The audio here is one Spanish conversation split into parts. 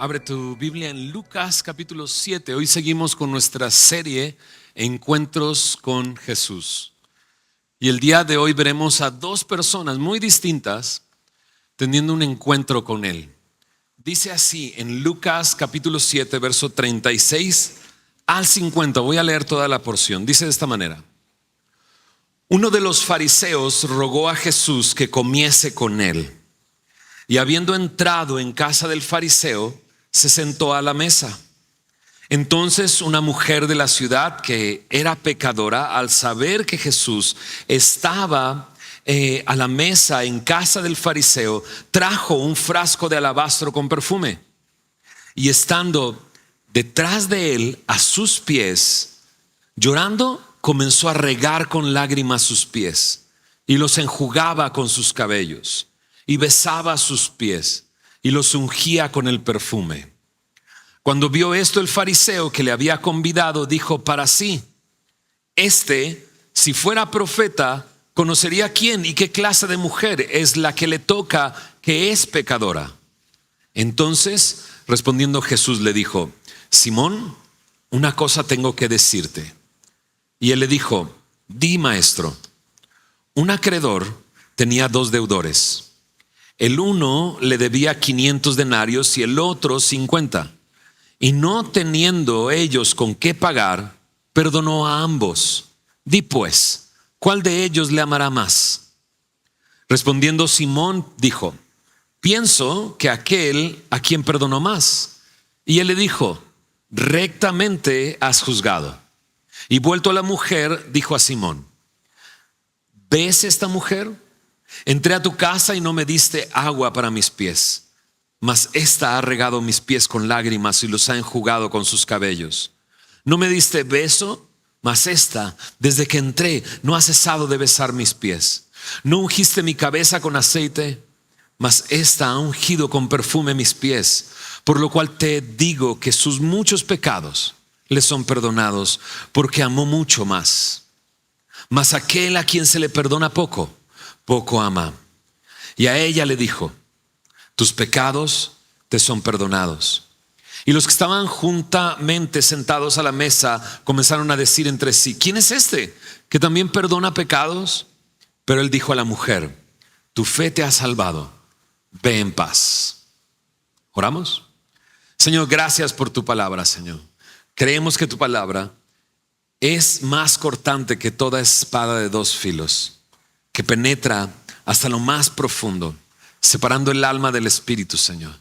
Abre tu Biblia en Lucas capítulo 7. Hoy seguimos con nuestra serie Encuentros con Jesús. Y el día de hoy veremos a dos personas muy distintas teniendo un encuentro con Él. Dice así en Lucas capítulo 7, verso 36 al 50. Voy a leer toda la porción. Dice de esta manera: uno de los fariseos rogó a Jesús que comiese con él. Y habiendo entrado en casa del fariseo, se sentó a la mesa. Entonces una mujer de la ciudad que era pecadora, al saber que Jesús estaba a la mesa en casa del fariseo, trajo un frasco de alabastro con perfume. Y estando detrás de él a sus pies, llorando, comenzó a regar con lágrimas sus pies y los enjugaba con sus cabellos y besaba sus pies y los ungía con el perfume. Cuando vio esto el fariseo que le había convidado, dijo para sí: si fuera profeta, conocería quién y qué clase de mujer es la que le toca, que es pecadora. Entonces, respondiendo Jesús le dijo: Simón, una cosa tengo que decirte. Y él le dijo: di, maestro. Un acreedor tenía dos deudores. El uno le debía 500 denarios y el otro 50. Y no teniendo ellos con qué pagar, perdonó a ambos. Di pues, ¿cuál de ellos le amará más? Respondiendo Simón dijo: pienso que aquel a quien perdonó más. Y él le dijo: rectamente has juzgado. Y vuelto a la mujer, dijo a Simón: ¿ves esta mujer? Entré a tu casa y no me diste agua para mis pies, mas ésta ha regado mis pies con lágrimas y los ha enjugado con sus cabellos. No me diste beso, mas ésta, desde que entré, no ha cesado de besar mis pies. No ungiste mi cabeza con aceite, mas ésta ha ungido con perfume mis pies. Por lo cual te digo que sus muchos pecados le son perdonados, porque amó mucho más. Mas aquel a quien se le perdona poco, poco ama. Y a ella le dijo: tus pecados te son perdonados. Y los que estaban juntamente sentados a la mesa comenzaron a decir entre sí: ¿quién es este que también perdona pecados? Pero él dijo a la mujer: tu fe te ha salvado, ve en paz. ¿Oramos? Señor, gracias por tu palabra, Señor. Creemos que tu palabra es más cortante que toda espada de dos filos, que penetra hasta lo más profundo, separando el alma del espíritu, Señor,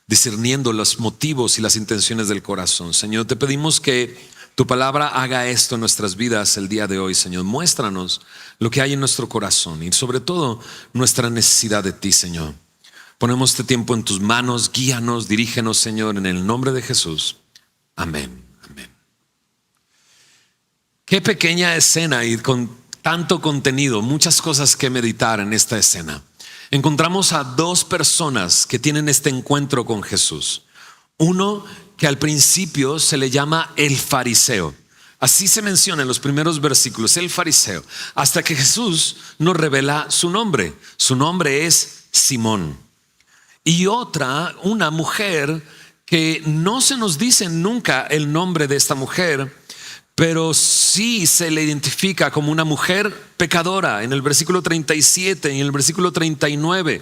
discerniendo los motivos y las intenciones del corazón. Señor, te pedimos que tu palabra haga esto en nuestras vidas el día de hoy, Señor. Muéstranos lo que hay en nuestro corazón y sobre todo nuestra necesidad de ti, Señor. Ponemos este tiempo en tus manos, guíanos, dirígenos, Señor, en el nombre de Jesús. Amén. Amén. Qué pequeña escena y con tanto contenido, muchas cosas que meditar en esta escena. Encontramos a dos personas que tienen este encuentro con Jesús. Uno que al principio se le llama el fariseo. Así se menciona en los primeros versículos, el fariseo, hasta que Jesús nos revela su nombre. Su nombre es Simón. Y otra, una mujer que no se nos dice nunca el nombre de esta mujer, pero sí se le identifica como una mujer pecadora en el versículo 37 y en el versículo 39,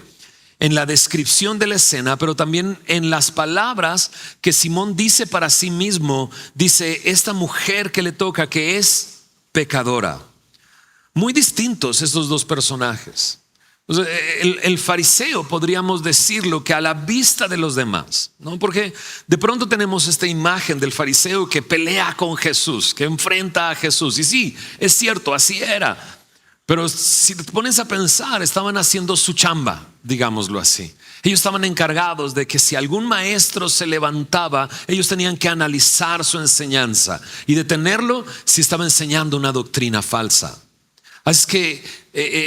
en la descripción de la escena, pero también en las palabras que Simón dice para sí mismo. Dice: esta mujer que le toca, que es pecadora. Muy distintos estos dos personajes. El fariseo, podríamos decirlo, que a la vista de los demás, ¿no? Porque de pronto tenemos esta imagen del fariseo que pelea con Jesús, que enfrenta a Jesús. Y sí, es cierto, así era. Pero si te pones a pensar, estaban haciendo su chamba, digámoslo así. Ellos estaban encargados de que si algún maestro se levantaba, ellos tenían que analizar su enseñanza y detenerlo si estaba enseñando una doctrina falsa. Así que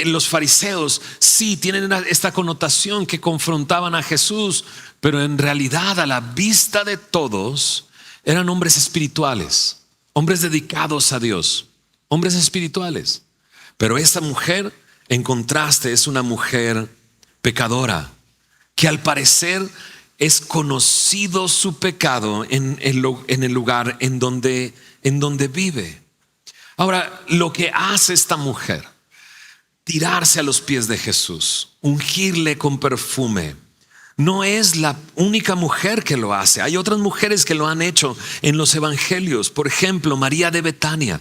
los fariseos sí tienen esta connotación que confrontaban a Jesús, pero en realidad a la vista de todos eran hombres espirituales, hombres dedicados a Dios, hombres espirituales. Pero esta mujer, en contraste, es una mujer pecadora que al parecer es conocido su pecado en el lugar en donde vive. Ahora, lo que hace esta mujer, tirarse a los pies de Jesús, ungirle con perfume, no es la única mujer que lo hace. Hay otras mujeres que lo han hecho en los evangelios. Por ejemplo, María de Betania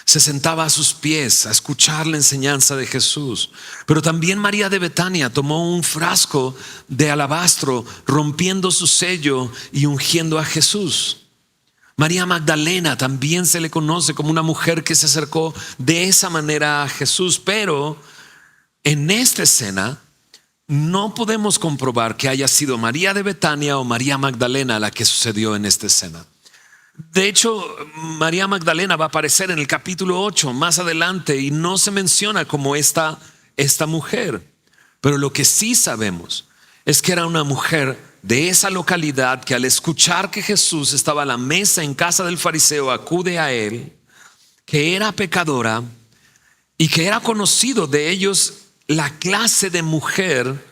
se sentaba a sus pies a escuchar la enseñanza de Jesús. Pero también María de Betania tomó un frasco de alabastro, rompiendo su sello y ungiendo a Jesús. María Magdalena también se le conoce como una mujer que se acercó de esa manera a Jesús. Pero en esta escena no podemos comprobar que haya sido María de Betania o María Magdalena la que sucedió en esta escena. De hecho, María Magdalena va a aparecer en el capítulo 8 más adelante y no se menciona como esta mujer. Pero lo que sí sabemos es que era una mujer de esa localidad que al escuchar que Jesús estaba a la mesa en casa del fariseo, acude a él, que era pecadora y que era conocido de ellos la clase de mujer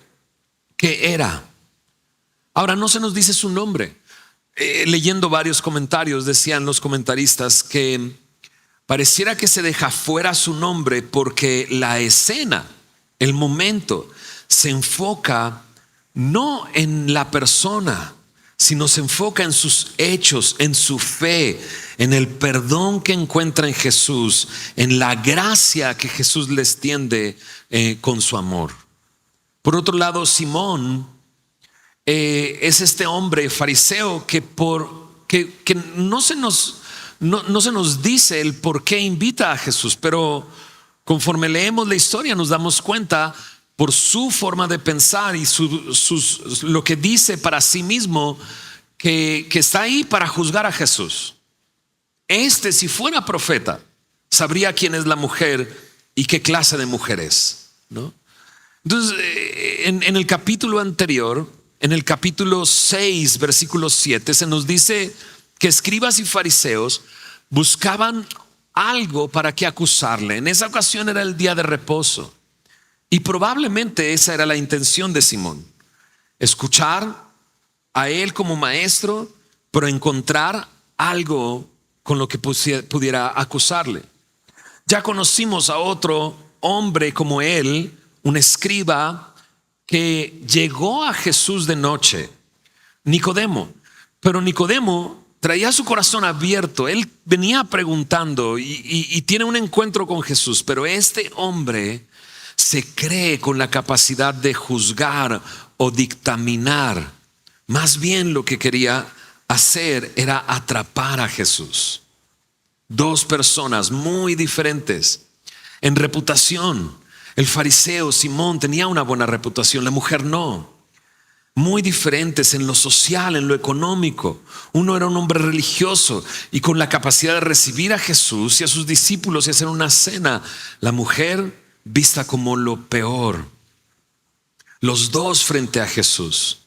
que era. Ahora, no se nos dice su nombre. Leyendo varios comentarios, decían los comentaristas que pareciera que se deja fuera su nombre porque la escena, el momento, se enfoca no en la persona, sino se enfoca en sus hechos, en su fe, en el perdón que encuentra en Jesús, en la gracia que Jesús les tiende con su amor. Por otro lado, Simón es este hombre fariseo que no se nos dice el por qué invita a Jesús, pero conforme leemos la historia nos damos cuenta por su forma de pensar y lo que dice para sí mismo que está ahí para juzgar a Jesús. Si fuera profeta, sabría quién es la mujer y qué clase de mujer es, ¿no? Entonces, en el capítulo anterior, en el capítulo 6, versículo 7, se nos dice que escribas y fariseos buscaban algo para que acusarle. En esa ocasión era el día de reposo. Y probablemente esa era la intención de Simón. Escuchar a él como maestro, pero encontrar algo con lo que pudiera acusarle. Ya conocimos a otro hombre como él, un escriba que llegó a Jesús de noche, Nicodemo. Pero Nicodemo traía su corazón abierto. Él venía preguntando y tiene un encuentro con Jesús. Pero este hombre se cree con la capacidad de juzgar o dictaminar. Más bien lo que quería hacer era atrapar a Jesús. Dos personas muy diferentes en reputación. El fariseo Simón tenía una buena reputación, la mujer no. Muy diferentes en lo social, en lo económico. Uno era un hombre religioso y con la capacidad de recibir a Jesús y a sus discípulos y hacer una cena. La mujer vista como lo peor. Los dos frente a Jesús.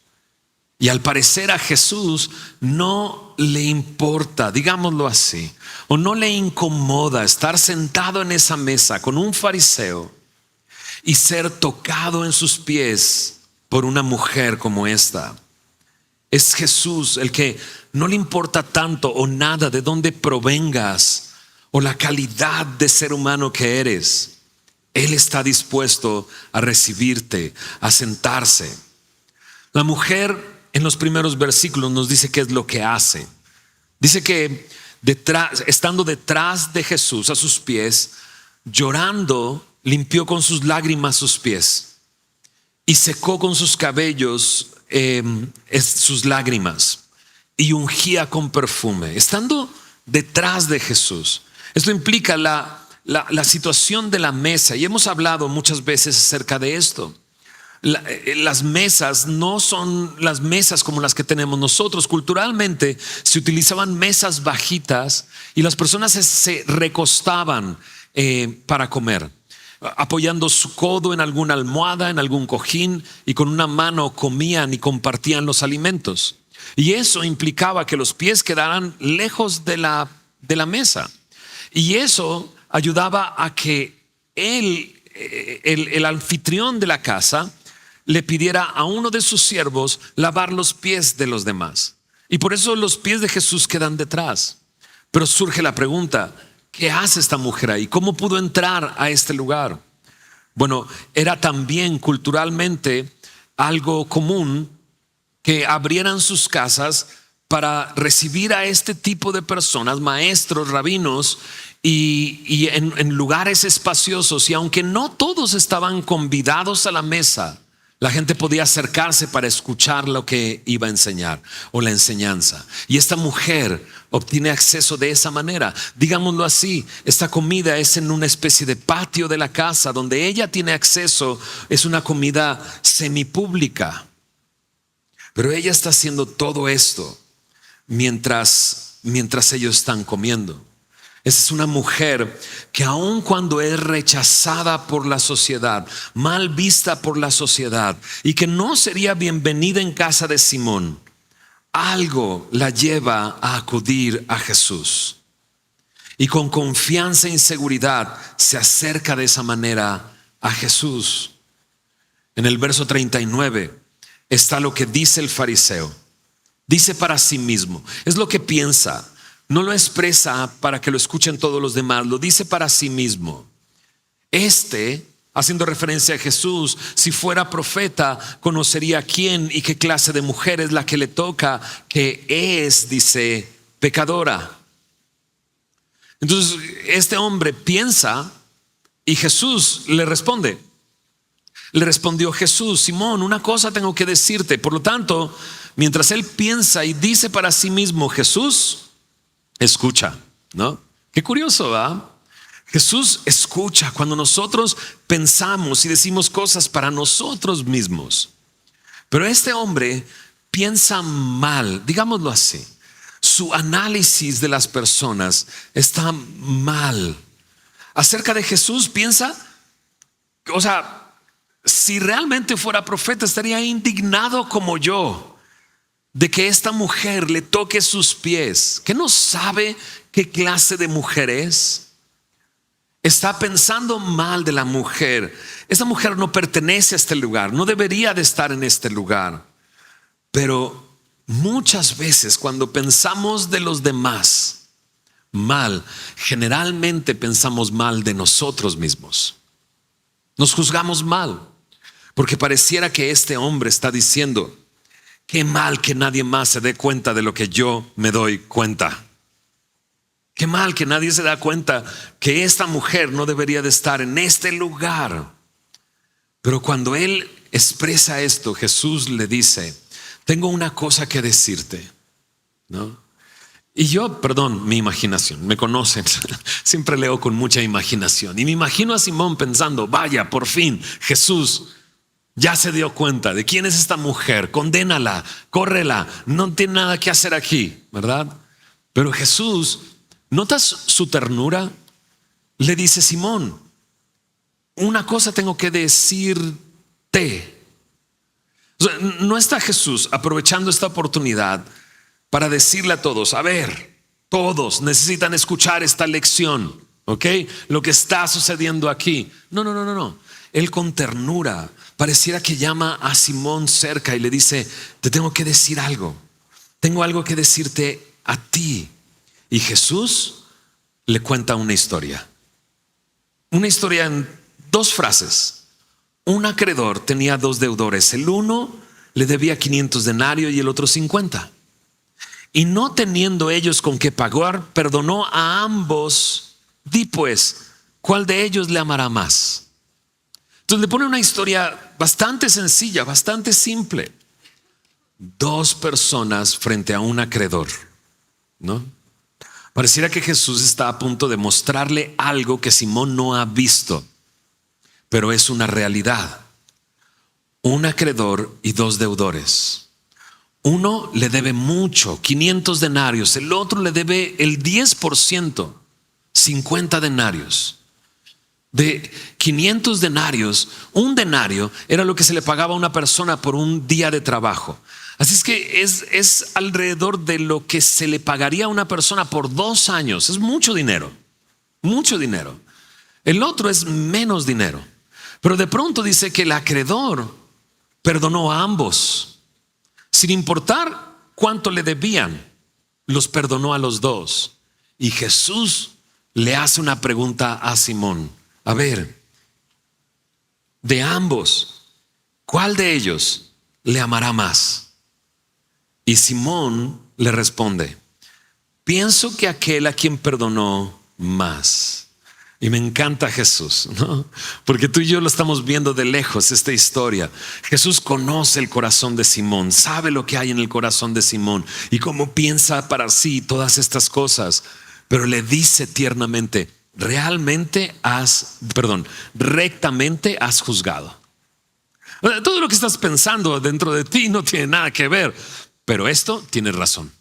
Y al parecer a Jesús no le importa, digámoslo así, o no le incomoda estar sentado en esa mesa con un fariseo y ser tocado en sus pies por una mujer como esta. Es Jesús el que no le importa tanto o nada de dónde provengas o la calidad de ser humano que eres. Él está dispuesto a recibirte, a sentarse. La mujer en los primeros versículos nos dice qué es lo que hace. Dice que estando detrás de Jesús a sus pies, llorando, limpió con sus lágrimas sus pies y secó con sus cabellos sus lágrimas y ungía con perfume. Estando detrás de Jesús. Esto implica la situación de la mesa y hemos hablado muchas veces acerca de esto. Las mesas no son las mesas como las que tenemos nosotros. Culturalmente se utilizaban mesas bajitas y las personas se recostaban para comer, apoyando su codo en alguna almohada, en algún cojín, y con una mano comían y compartían los alimentos. Y eso implicaba que los pies quedaran lejos de la mesa. Y eso ayudaba a que el anfitrión de la casa le pidiera a uno de sus siervos lavar los pies de los demás. Y por eso los pies de Jesús quedan detrás. Pero surge la pregunta, ¿qué hace esta mujer ahí? ¿Cómo pudo entrar a este lugar? Bueno, era también culturalmente algo común que abrieran sus casas para recibir a este tipo de personas, maestros, rabinos, y en lugares espaciosos. Y aunque no todos estaban convidados a la mesa, la gente podía acercarse para escuchar lo que iba a enseñar o la enseñanza. Y esta mujer obtiene acceso de esa manera. Digámoslo así, esta comida es en una especie de patio de la casa donde ella tiene acceso. Es una comida semipública. Pero ella está haciendo todo esto mientras ellos están comiendo. Esa es una mujer que aun cuando es rechazada por la sociedad, mal vista por la sociedad, y que no sería bienvenida en casa de Simón, algo la lleva a acudir a Jesús. Y con confianza y seguridad se acerca de esa manera a Jesús. En el verso 39 está lo que dice el fariseo. Dice para sí mismo, es lo que piensa. No lo expresa para que lo escuchen todos los demás, lo dice para sí mismo. Haciendo referencia a Jesús, si fuera profeta, conocería quién y qué clase de mujer es la que le toca, que es, dice, pecadora. Entonces, este hombre piensa y Jesús le responde. Le respondió Jesús, Simón, una cosa tengo que decirte. Por lo tanto, mientras él piensa y dice para sí mismo, Jesús escucha, ¿no? Qué curioso, ¿verdad? Jesús escucha cuando nosotros pensamos y decimos cosas para nosotros mismos. Pero este hombre piensa mal, digámoslo así. Su análisis de las personas está mal. Acerca de Jesús piensa, si realmente fuera profeta estaría indignado como yo de que esta mujer le toque sus pies, que no sabe qué clase de mujer es. Está pensando mal de la mujer. Esta mujer no pertenece a este lugar, no debería de estar en este lugar. Pero muchas veces cuando pensamos de los demás mal, generalmente pensamos mal de nosotros mismos. Nos juzgamos mal, porque pareciera que este hombre está diciendo, qué mal que nadie más se dé cuenta de lo que yo me doy cuenta. Qué mal que nadie se da cuenta que esta mujer no debería de estar en este lugar. Pero cuando él expresa esto, Jesús le dice, tengo una cosa que decirte, ¿no? Y yo, mi imaginación, me conocen, siempre leo con mucha imaginación. Y me imagino a Simón pensando, vaya, por fin, Jesús ya se dio cuenta de quién es esta mujer, condénala, córrela, no tiene nada que hacer aquí, ¿verdad? Pero Jesús, ¿notas su ternura? Le dice, Simón, una cosa tengo que decirte. No está Jesús aprovechando esta oportunidad para decirle a todos, a ver, todos necesitan escuchar esta lección, ¿ok? Lo que está sucediendo aquí. No. Él con ternura pareciera que llama a Simón cerca y le dice, te tengo que decir algo. Tengo algo que decirte a ti. Y Jesús le cuenta una historia. Una historia en 2 frases. Un acreedor tenía 2 deudores. El uno le debía 500 denarios y el otro 50. Y no teniendo ellos con qué pagar, perdonó a ambos. Di pues, ¿cuál de ellos le amará más? Entonces le pone una historia bastante sencilla, bastante simple. 2 personas frente a un acreedor, ¿no? Pareciera que Jesús está a punto de mostrarle algo que Simón no ha visto, pero es una realidad. Un acreedor y 2 deudores. Uno le debe mucho, 500 denarios. El otro le debe el 10%, 50 denarios. De 500 denarios, un denario era lo que se le pagaba a una persona por un día de trabajo. Así es que es alrededor de lo que se le pagaría a una persona por 2 años. Es mucho dinero, mucho dinero. El otro es menos dinero. Pero de pronto dice que el acreedor perdonó a ambos. Sin importar cuánto le debían, los perdonó a los dos. Y Jesús le hace una pregunta a Simón. A ver, de ambos, ¿cuál de ellos le amará más? Y Simón le responde: pienso que aquel a quien perdonó más. Y me encanta Jesús, ¿no? Porque tú y yo lo estamos viendo de lejos, esta historia. Jesús conoce el corazón de Simón, sabe lo que hay en el corazón de Simón y cómo piensa para sí todas estas cosas. Pero le dice tiernamente: rectamente has juzgado. Todo lo que estás pensando dentro de ti no tiene nada que ver, pero esto tienes razón.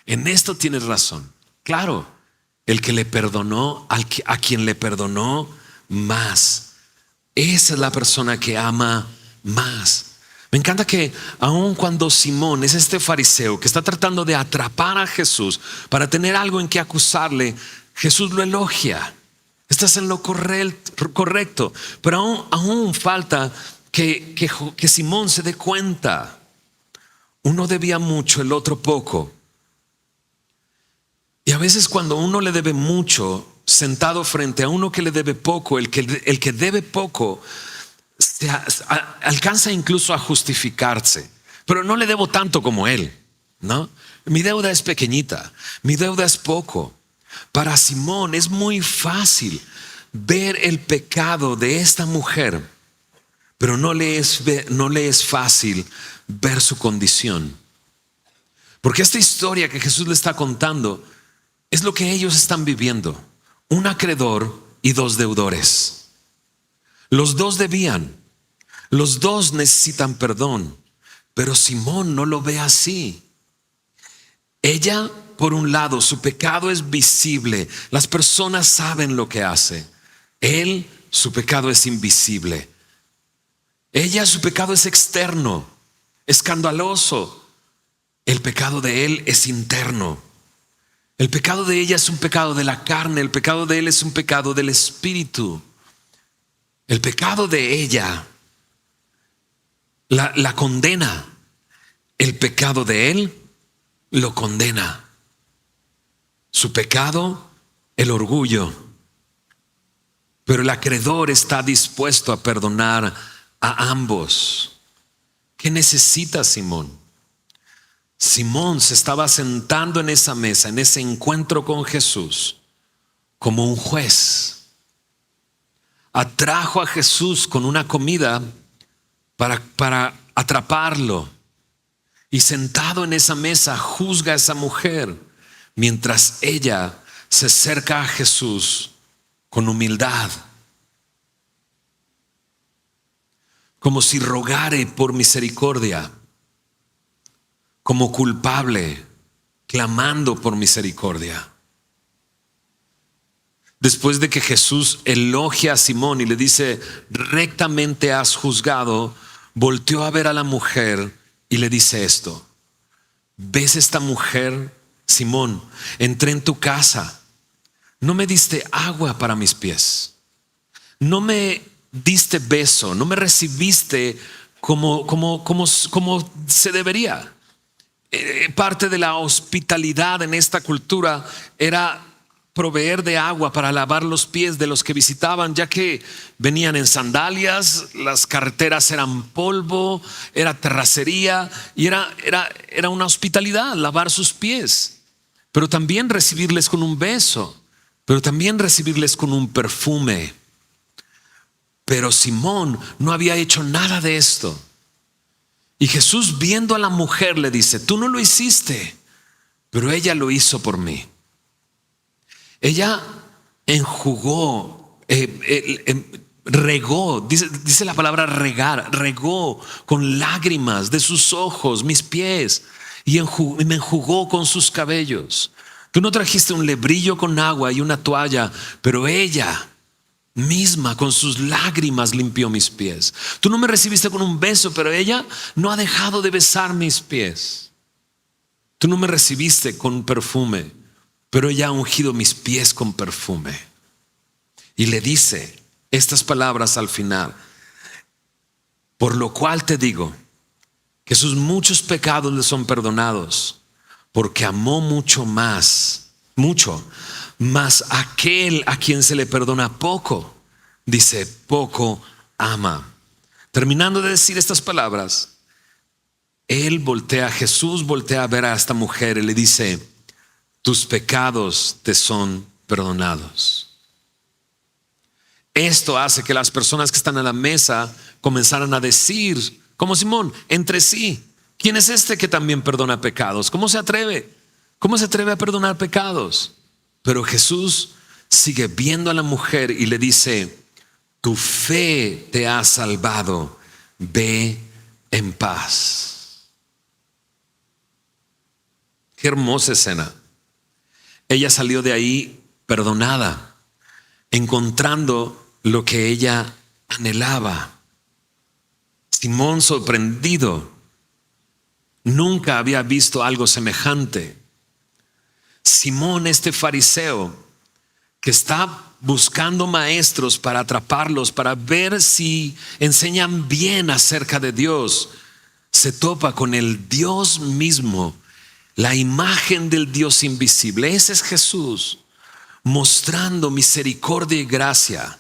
En esto tienes razón. Claro, el que le perdonó, a quien le perdonó más, esa es la persona que ama más. Me encanta que aun cuando Simón es este fariseo que está tratando de atrapar a Jesús para tener algo en que acusarle, Jesús lo elogia. Estás en lo correcto, pero aún falta que Simón se dé cuenta. Uno debía mucho, el otro poco. Y a veces cuando uno le debe mucho, sentado frente a uno que le debe poco, el que debe poco alcanza incluso a justificarse. Pero no le debo tanto como él, ¿no? Mi deuda es pequeñita, mi deuda es poco. Para Simón es muy fácil ver el pecado de esta mujer, pero no le es fácil ver su condición. Porque esta historia que Jesús le está contando es lo que ellos están viviendo: un acreedor y dos deudores. Los dos debían, los dos necesitan perdón, pero Simón no lo ve así. Ella, por un lado, su pecado es visible, las personas saben lo que hace. Él, su pecado es invisible. Ella, su pecado es externo, escandaloso. El pecado de él es interno. El pecado de ella es un pecado de la carne, el pecado de él es un pecado del espíritu. El pecado de ella la condena, el pecado de él lo condena. Su pecado, el orgullo. Pero el acreedor está dispuesto a perdonar a ambos. ¿Qué necesita Simón? Simón se estaba sentando en esa mesa, en ese encuentro con Jesús, como un juez. Atrajo a Jesús con una comida para atraparlo. Y sentado en esa mesa juzga a esa mujer, mientras ella se acerca a Jesús con humildad, como si rogare por misericordia, como culpable, clamando por misericordia. Después de que Jesús elogia a Simón y le dice: rectamente has juzgado, volteó a ver a la mujer y le dice esto: ¿ves esta mujer, Simón? Entré en tu casa, no me diste agua para mis pies, no me diste beso, no me recibiste como se debería. Parte de la hospitalidad en esta cultura era proveer de agua para lavar los pies de los que visitaban, ya que venían en sandalias, las carreteras eran polvo, era terracería y era una hospitalidad lavar sus pies, pero también recibirles con un beso, pero también recibirles con un perfume. Pero Simón no había hecho nada de esto. Y Jesús, viendo a la mujer, le dice: tú no lo hiciste, pero ella lo hizo por mí. Ella enjugó, regó, dice la palabra regar, regó con lágrimas de sus ojos mis pies y me enjugó con sus cabellos. Tú no trajiste un lebrillo con agua y una toalla, pero ella misma con sus lágrimas limpió mis pies. Tú no me recibiste con un beso, pero ella no ha dejado de besar mis pies. Tú no me recibiste con perfume, pero ella ha ungido mis pies con perfume. Y le dice estas palabras al final: Por lo cual te digo que sus muchos pecados le son perdonados, porque amó mucho más aquel a quien se le perdona poco, dice, poco ama. Terminando de decir estas palabras, Jesús voltea a ver a esta mujer y le dice, tus pecados te son perdonados. Esto hace que las personas que están a la mesa comenzaran a decir, como Simón, entre sí, ¿quién es este que también perdona pecados? ¿Cómo se atreve? ¿Cómo se atreve a perdonar pecados? Pero Jesús sigue viendo a la mujer y le dice, tu fe te ha salvado, ve en paz. Qué hermosa escena. Ella salió de ahí perdonada, encontrando lo que ella anhelaba. Simón, sorprendido, nunca había visto algo semejante. Simón, este fariseo que está buscando maestros para atraparlos, para ver si enseñan bien acerca de Dios, se topa con el Dios mismo, la imagen del Dios invisible. Ese es Jesús, mostrando misericordia y gracia.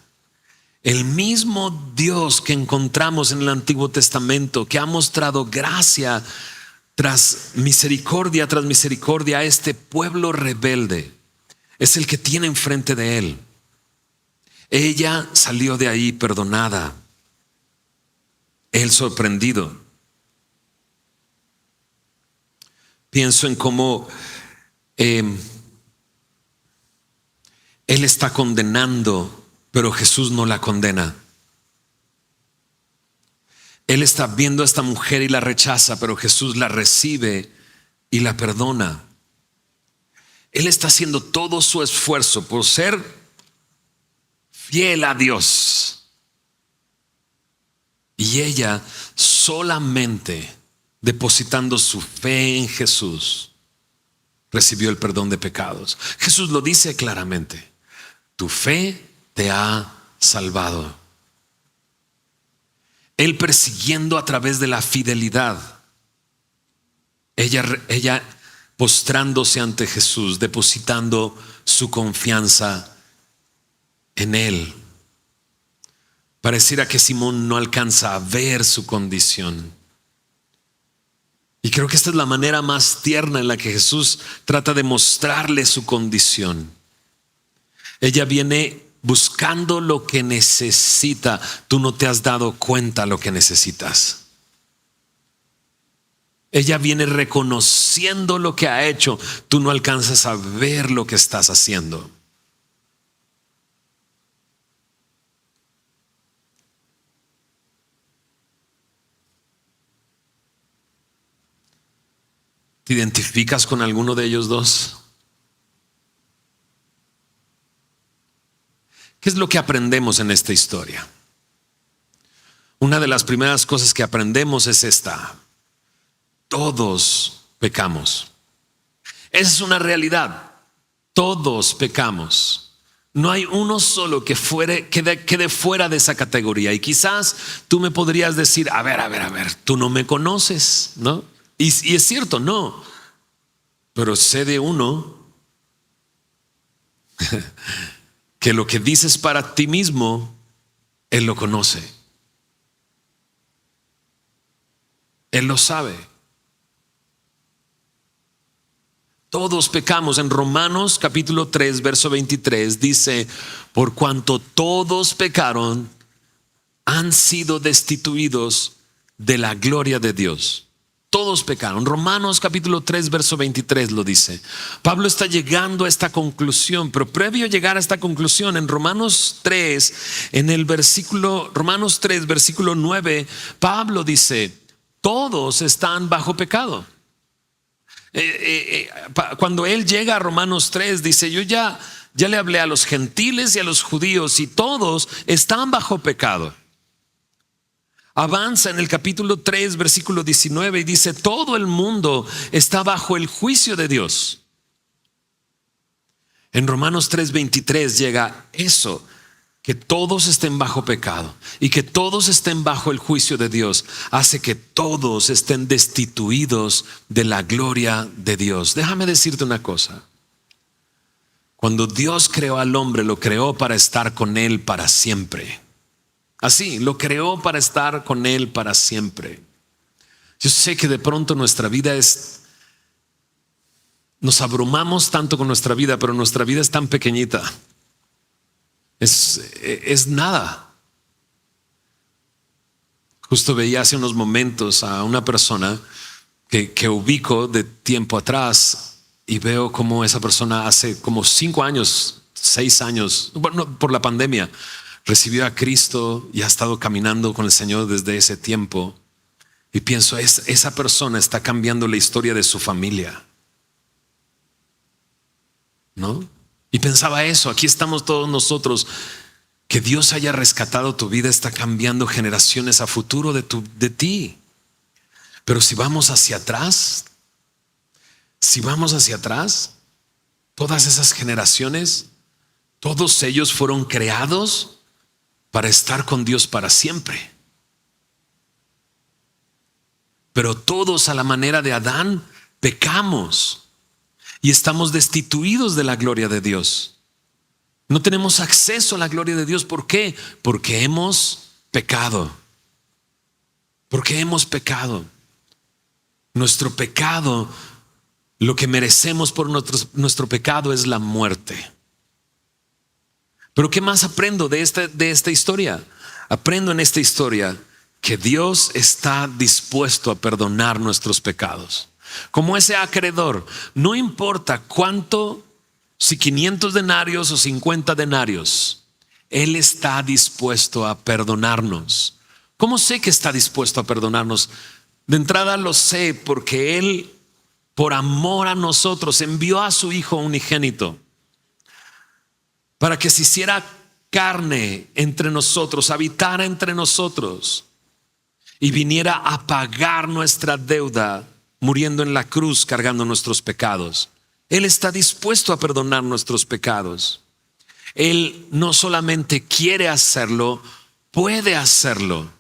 El mismo Dios que encontramos en el Antiguo Testamento, que ha mostrado gracia tras misericordia a este pueblo rebelde, es el que tiene enfrente de él. Ella salió de ahí perdonada, él sorprendido. Pienso en cómo él está condenando, pero Jesús no la condena. Él está viendo a esta mujer y la rechaza, pero Jesús la recibe y la perdona. Él está haciendo todo su esfuerzo por ser fiel a Dios. Y ella solamente depositando su fe en Jesús recibió el perdón de pecados. Jesús lo dice claramente: tu fe te ha salvado. Él persiguiendo a través de la fidelidad, ella postrándose ante Jesús, depositando su confianza en Él. Pareciera que Simón no alcanza a ver su condición. Y creo que esta es la manera más tierna en la que Jesús trata de mostrarle su condición. Ella viene buscando lo que necesita. Tú no te has dado cuenta lo que necesitas. Ella viene reconociendo lo que ha hecho. Tú no alcanzas a ver lo que estás haciendo. ¿Te identificas con alguno de ellos dos? ¿Qué es lo que aprendemos en esta historia? Una de las primeras cosas que aprendemos es esta: todos pecamos. Esa es una realidad. Todos pecamos. No hay uno solo que quede fuera de esa categoría. Y quizás tú me podrías decir: a ver, tú no me conoces, ¿no? Y es cierto, no. Pero sé de uno que lo que dices para ti mismo, Él lo conoce. Él lo sabe. Todos pecamos. En Romanos capítulo 3 verso 23 dice: por cuanto todos pecaron, han sido destituidos de la gloria de Dios. Todos pecaron. Romanos capítulo 3 verso 23 lo dice. Pablo está llegando a esta conclusión, pero previo a llegar a esta conclusión, en Romanos 3 versículo 9, Pablo dice: todos están bajo pecado. Cuando él llega a Romanos 3 dice: yo ya le hablé a los gentiles y a los judíos, y todos están bajo pecado. Avanza en el capítulo 3 versículo 19 y dice: todo el mundo está bajo el juicio de Dios. En Romanos 3:23 llega eso. que todos estén bajo pecado y que todos estén bajo el juicio de Dios, hace que todos estén destituidos de la gloria de Dios. Déjame decirte una cosa. Cuando Dios creó al hombre, lo creó para estar con él para siempre. Así, lo creó para estar con él para siempre. Yo sé que de pronto nuestra vida nos abrumamos tanto con nuestra vida, pero nuestra vida es tan pequeñita. Es nada. Justo veía hace unos momentos a una persona que ubico de tiempo atrás y veo como esa persona hace como 5 años, 6 años, bueno, por la pandemia, recibió a Cristo y ha estado caminando con el Señor desde ese tiempo. Y pienso, esa persona está cambiando la historia de su familia, ¿no? Y pensaba eso, aquí estamos todos nosotros. Que Dios haya rescatado tu vida está cambiando generaciones a futuro de ti. Pero si vamos hacia atrás, todas esas generaciones, todos ellos fueron creados para estar con Dios para siempre. Pero todos a la manera de Adán pecamos y estamos destituidos de la gloria de Dios. No tenemos acceso a la gloria de Dios. ¿Por qué? Porque hemos pecado. Porque hemos pecado. Nuestro pecado, lo que merecemos por nuestro pecado es la muerte. Pero ¿qué más aprendo de esta historia? Aprendo en esta historia que Dios está dispuesto a perdonar nuestros pecados. Como ese acreedor, no importa cuánto, si 500 denarios o 50 denarios, Él está dispuesto a perdonarnos. ¿Cómo sé que está dispuesto a perdonarnos? De entrada lo sé porque Él, por amor a nosotros, envió a su Hijo unigénito para que se hiciera carne entre nosotros, habitara entre nosotros y viniera a pagar nuestra deuda, muriendo en la cruz, cargando nuestros pecados. Él está dispuesto a perdonar nuestros pecados. Él no solamente quiere hacerlo, puede hacerlo.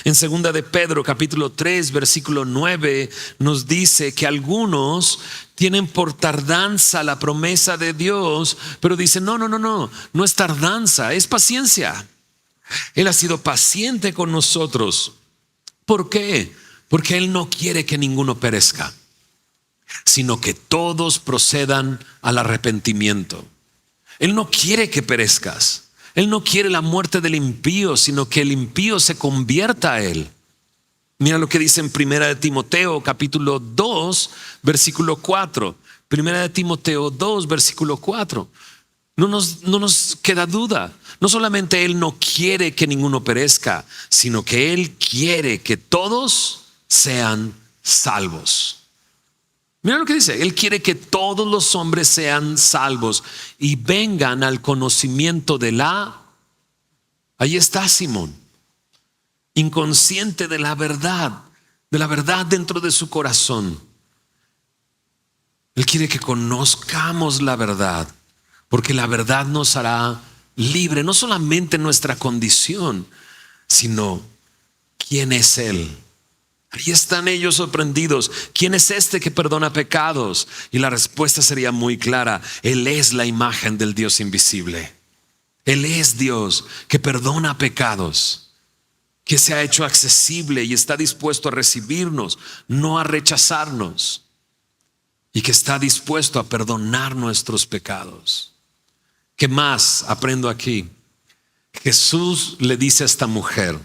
En 2 de Pedro capítulo 3 versículo 9 nos dice que algunos tienen por tardanza la promesa de Dios, pero dicen no es tardanza, es paciencia. Él ha sido paciente con nosotros. ¿Por qué? Porque Él no quiere que ninguno perezca, sino que todos procedan al arrepentimiento. Él no quiere que perezcas. Él no quiere la muerte del impío, sino que el impío se convierta a Él. Mira lo que dice en 1 de Timoteo capítulo 2 versículo 4. 1 de Timoteo 2 versículo 4. No nos queda duda. No solamente Él no quiere que ninguno perezca, sino que Él quiere que todos sean salvos. Mira lo que dice. Él quiere que todos los hombres sean salvos y vengan al conocimiento de ahí está Simón, inconsciente de la verdad dentro de su corazón. Él quiere que conozcamos la verdad, porque la verdad nos hará libre, no solamente nuestra condición, sino quién es Él. Ahí están ellos sorprendidos. ¿Quién es este que perdona pecados? Y la respuesta sería muy clara. Él es la imagen del Dios invisible. Él es Dios que perdona pecados, que se ha hecho accesible y está dispuesto a recibirnos, no a rechazarnos, y que está dispuesto a perdonar nuestros pecados. ¿Qué más aprendo aquí? Jesús le dice a esta mujer: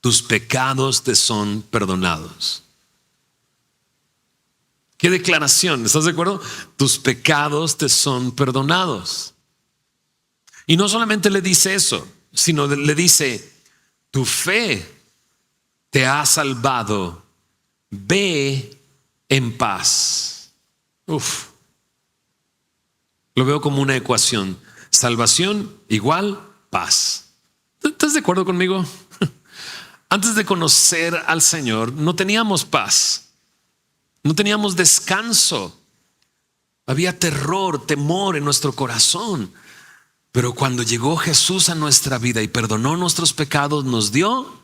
tus pecados te son perdonados. ¿Qué declaración? ¿Estás de acuerdo? Tus pecados te son perdonados. Y no solamente le dice eso, sino le dice: tu fe te ha salvado, ve en paz. Lo veo como una ecuación: salvación igual paz. ¿Estás de acuerdo conmigo? Antes de conocer al Señor no teníamos paz, no teníamos descanso, había terror, temor en nuestro corazón. Pero cuando llegó Jesús a nuestra vida y perdonó nuestros pecados, nos dio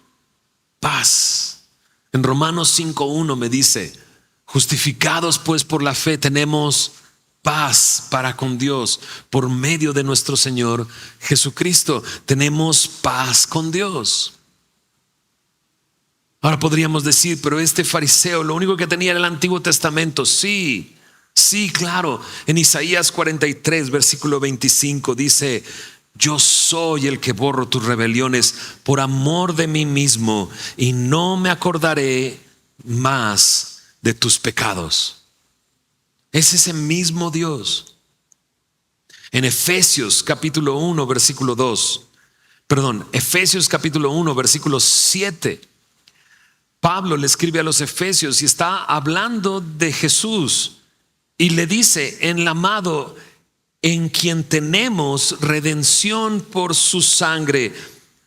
paz. En Romanos 5:1 me dice: justificados pues por la fe tenemos paz para con Dios por medio de nuestro Señor Jesucristo. Tenemos paz con Dios. Ahora podríamos decir, pero este fariseo lo único que tenía era el Antiguo Testamento. Sí, claro. En Isaías 43, versículo 25 dice: yo soy el que borro tus rebeliones por amor de mí mismo, y no me acordaré más de tus pecados. Es ese mismo Dios. En Efesios capítulo 1, versículo 2, Efesios capítulo 1, versículo 7, Pablo le escribe a los Efesios y está hablando de Jesús y le dice: en el amado, en quien tenemos redención por su sangre,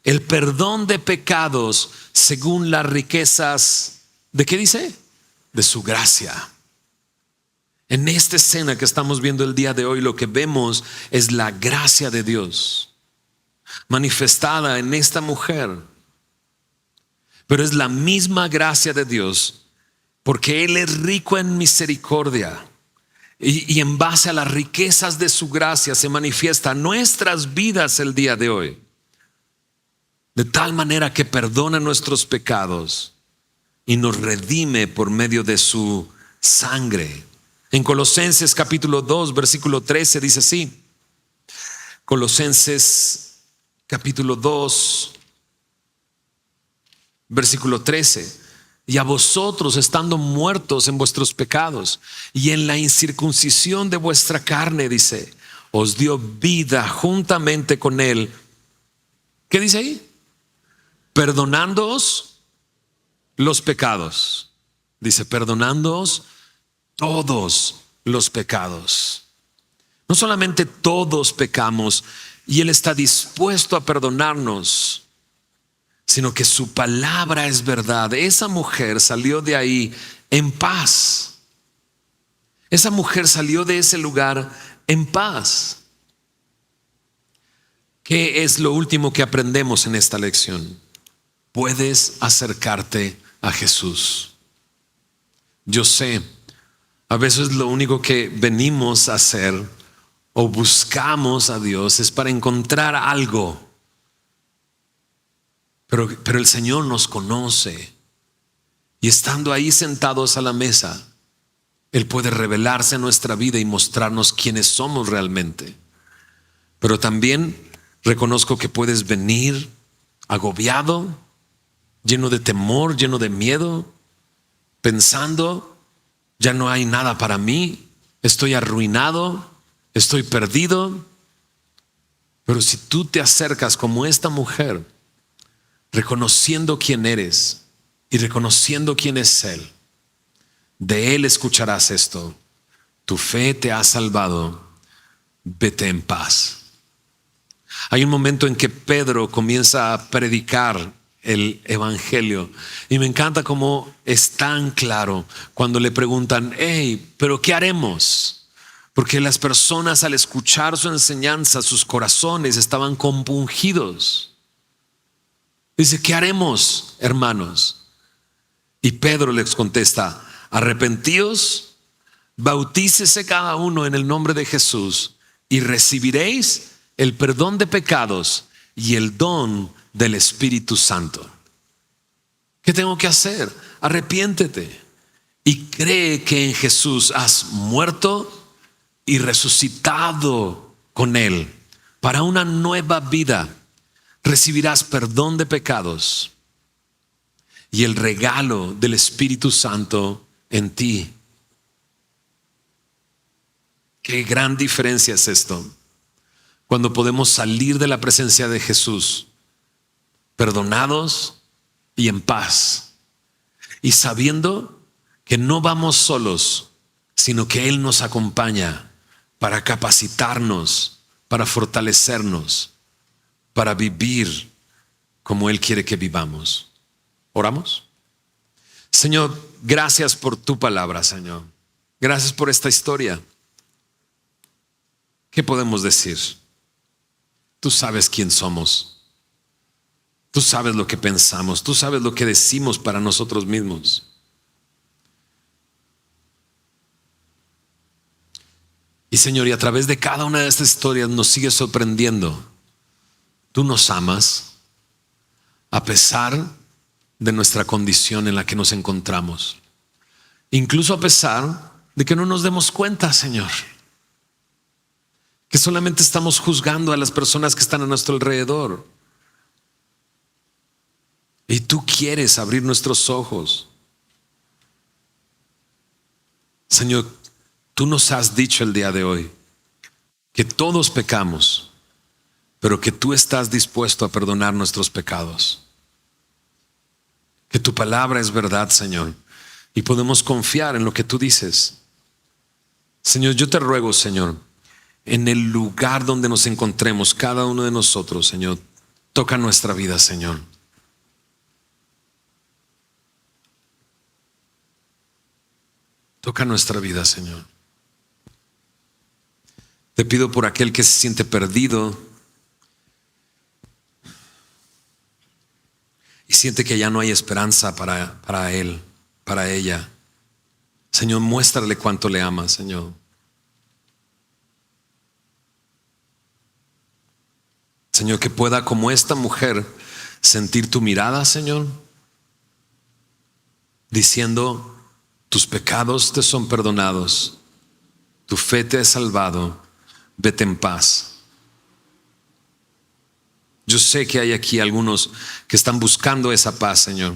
el perdón de pecados según las riquezas, ¿de qué dice? De su gracia. En esta escena que estamos viendo el día de hoy, lo que vemos es la gracia de Dios manifestada en esta mujer. Pero es la misma gracia de Dios, porque Él es rico en misericordia. Y en base a las riquezas de su gracia se manifiesta nuestras vidas el día de hoy. De tal manera que perdona nuestros pecados y nos redime por medio de su sangre. En Colosenses capítulo 2, versículo 13 dice así. Colosenses capítulo 2, versículo 13. Y a vosotros, estando muertos en vuestros pecados y en la incircuncisión de vuestra carne, dice, os dio vida juntamente con Él. ¿Qué dice ahí? Perdonándoos los pecados. Dice, perdonándoos todos los pecados. No solamente todos pecamos y Él está dispuesto a perdonarnos, sino que su palabra es verdad. Esa mujer salió de ahí en paz. Esa mujer salió de ese lugar en paz. ¿Qué es lo último que aprendemos en esta lección? Puedes acercarte a Jesús. Yo sé, a veces lo único que venimos a hacer o buscamos a Dios es para encontrar algo. Pero el Señor nos conoce, y estando ahí sentados a la mesa, Él puede revelarse en nuestra vida y mostrarnos quiénes somos realmente. Pero también reconozco que puedes venir agobiado, lleno de temor, lleno de miedo, pensando: ya no hay nada para mí, estoy arruinado, estoy perdido. Pero si tú te acercas como esta mujer, reconociendo quién eres y reconociendo quién es Él, de Él escucharás esto: tu fe te ha salvado, vete en paz. Hay un momento en que Pedro comienza a predicar el evangelio, y me encanta cómo es tan claro cuando le preguntan: hey, pero ¿qué haremos? Porque las personas, al escuchar su enseñanza, sus corazones estaban compungidos. Dice: ¿qué haremos, hermanos? Y Pedro les contesta: arrepentíos, bautícese cada uno en el nombre de Jesús y recibiréis el perdón de pecados y el don del Espíritu Santo. ¿Qué tengo que hacer? Arrepiéntete y cree que en Jesús has muerto y resucitado con Él para una nueva vida. Recibirás perdón de pecados y el regalo del Espíritu Santo en ti. Qué gran diferencia es esto, cuando podemos salir de la presencia de Jesús perdonados y en paz, y sabiendo que no vamos solos, sino que Él nos acompaña para capacitarnos, para fortalecernos, para vivir como Él quiere que vivamos. ¿Oramos? Señor, gracias por tu palabra, Señor. Gracias por esta historia. ¿Qué podemos decir? Tú sabes quién somos. Tú sabes lo que pensamos. Tú sabes lo que decimos para nosotros mismos. Y Señor, y a través de cada una de estas historias nos sigues sorprendiendo. Tú nos amas a pesar de nuestra condición en la que nos encontramos. Incluso a pesar de que no nos demos cuenta, Señor. Que solamente estamos juzgando a las personas que están a nuestro alrededor. Y tú quieres abrir nuestros ojos. Señor, tú nos has dicho el día de hoy que todos pecamos, pero que tú estás dispuesto a perdonar nuestros pecados. Que tu palabra es verdad, Señor, y podemos confiar en lo que tú dices. Señor, yo te ruego, Señor, en el lugar donde nos encontremos, cada uno de nosotros, Señor, toca nuestra vida, Señor. Toca nuestra vida, Señor. Te pido por aquel que se siente perdido y siente que ya no hay esperanza para él, para ella. Señor, muéstrale cuánto le amas, Señor. Señor, que pueda como esta mujer sentir tu mirada, Señor, diciendo: tus pecados te son perdonados, tu fe te ha salvado, vete en paz. Yo sé que hay aquí algunos que están buscando esa paz, Señor.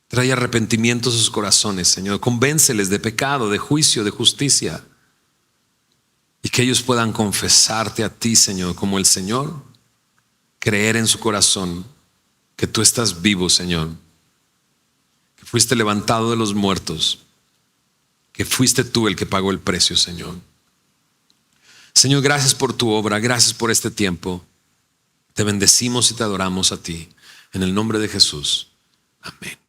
Trae arrepentimiento a sus corazones, Señor. Convénceles de pecado, de juicio, de justicia. Y que ellos puedan confesarte a ti, Señor, como el Señor. Creer en su corazón que tú estás vivo, Señor. Que fuiste levantado de los muertos. Que fuiste tú el que pagó el precio, Señor. Señor, gracias por tu obra. Gracias por este tiempo. Te bendecimos y te adoramos a ti. En el nombre de Jesús. Amén.